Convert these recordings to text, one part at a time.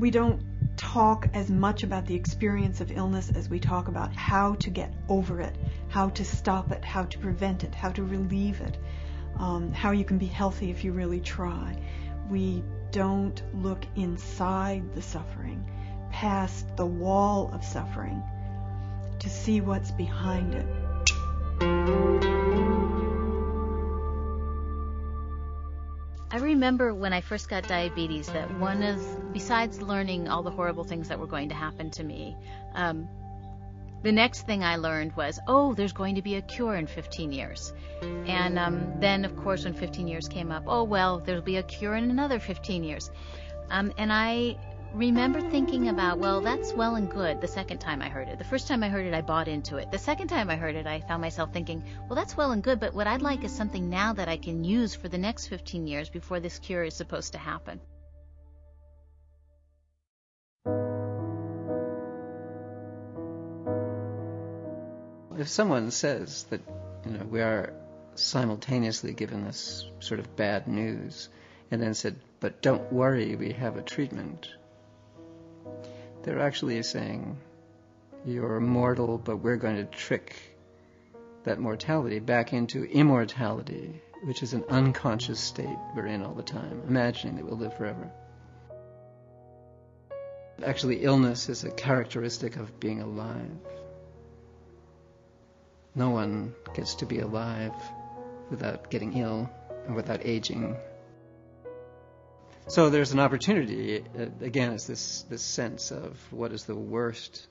We don't talk as much about the experience of illness as we talk about how to get over it, how to stop it, how to prevent it, how to relieve it, how you can be healthy if you really try. We don't look inside the suffering, past the wall of suffering, to see what's behind it. I remember when I first got diabetes that besides learning all the horrible things that were going to happen to me, the next thing I learned was, there's going to be a cure in 15 years. And then, of course, when 15 years came up, there'll be a cure in another 15 years. And I remember thinking about, that's well and good the second time I heard it. The first time I heard it, I bought into it. The second time I heard it, I found myself thinking, that's well and good, but what I'd like is something now that I can use for the next 15 years before this cure is supposed to happen. If someone says that, we are simultaneously given this sort of bad news, and then said, but don't worry, we have a treatment, they're actually saying, you're mortal, but we're going to trick that mortality back into immortality, which is an unconscious state we're in all the time, imagining that we'll live forever. Actually, illness is a characteristic of being alive. No one gets to be alive without getting ill and without aging. So there's an opportunity, again, it's this sense of what is the worst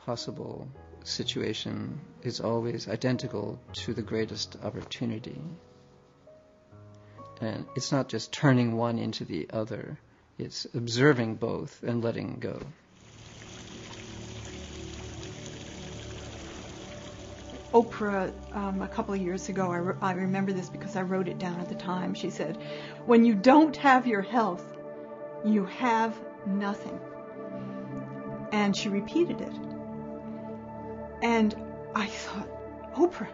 possible situation is always identical to the greatest opportunity. And it's not just turning one into the other, it's observing both and letting go. Oprah, a couple of years ago, I remember this because I wrote it down at the time. She said, when you don't have your health, you have nothing. And she repeated it. And I thought, Oprah,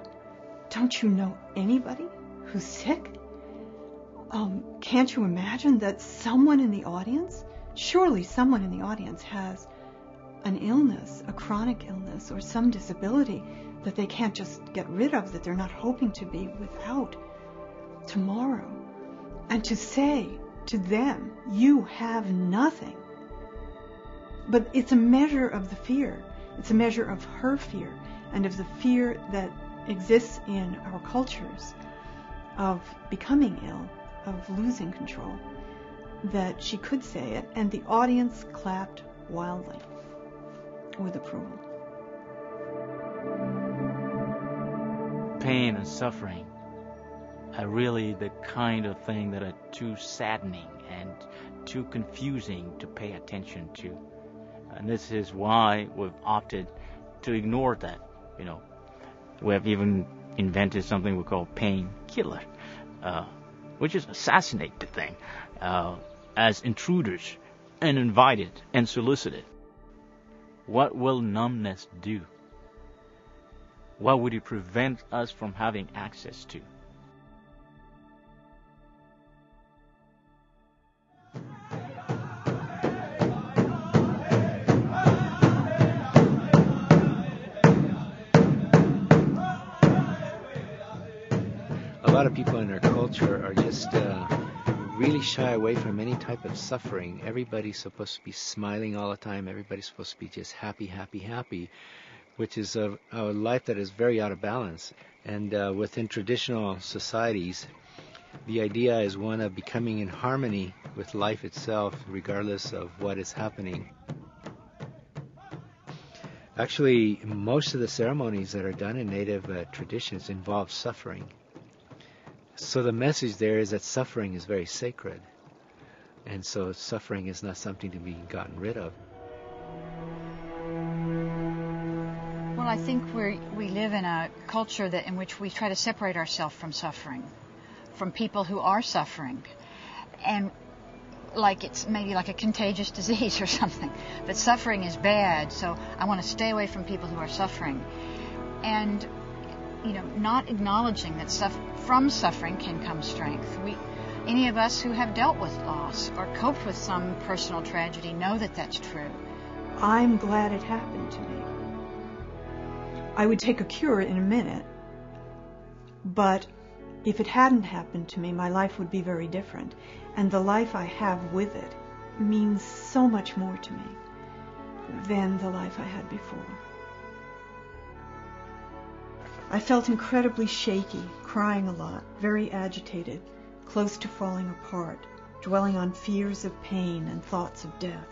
don't you know anybody who's sick? Can't you imagine that someone in the audience, surely someone in the audience has an illness, a chronic illness, or some disability that they can't just get rid of, that they're not hoping to be without tomorrow. And to say to them, you have nothing. But it's a measure of the fear. It's a measure of her fear and of the fear that exists in our cultures of becoming ill, of losing control, that she could say it, and the audience clapped wildly with approval. Pain and suffering are really the kind of thing that are too saddening and too confusing to pay attention to. And this is why we've opted to ignore that. We have even invented something we call painkiller, which is assassinate the thing as intruders and invited and solicited. What will numbness do? What would it prevent us from having access to? A lot of people in our culture are just really shy away from any type of suffering. Everybody's supposed to be smiling all the time. Everybody's supposed to be just happy, happy, happy, which is a life that is very out of balance. And within traditional societies, the idea is one of becoming in harmony with life itself, regardless of what is happening. Actually, most of the ceremonies that are done in Native traditions involve suffering. So the message there is that suffering is very sacred. And so suffering is not something to be gotten rid of. Well, I think we live in a culture in which we try to separate ourselves from suffering, from people who are suffering. And like it's maybe like a contagious disease or something. That suffering is bad, so I want to stay away from people who are suffering. And not acknowledging that from suffering can come strength. Any of us who have dealt with loss or coped with some personal tragedy know that that's true. I'm glad it happened to me. I would take a cure in a minute, but if it hadn't happened to me, my life would be very different. And the life I have with it means so much more to me than the life I had before. I felt incredibly shaky, crying a lot, very agitated, close to falling apart, dwelling on fears of pain and thoughts of death.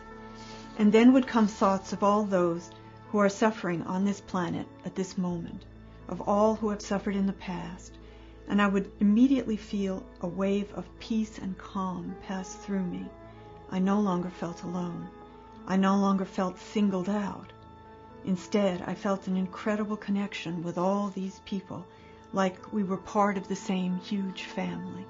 And then would come thoughts of all those who are suffering on this planet at this moment, of all who have suffered in the past, and I would immediately feel a wave of peace and calm pass through me. I no longer felt alone. I no longer felt singled out. Instead, I felt an incredible connection with all these people, like we were part of the same huge family.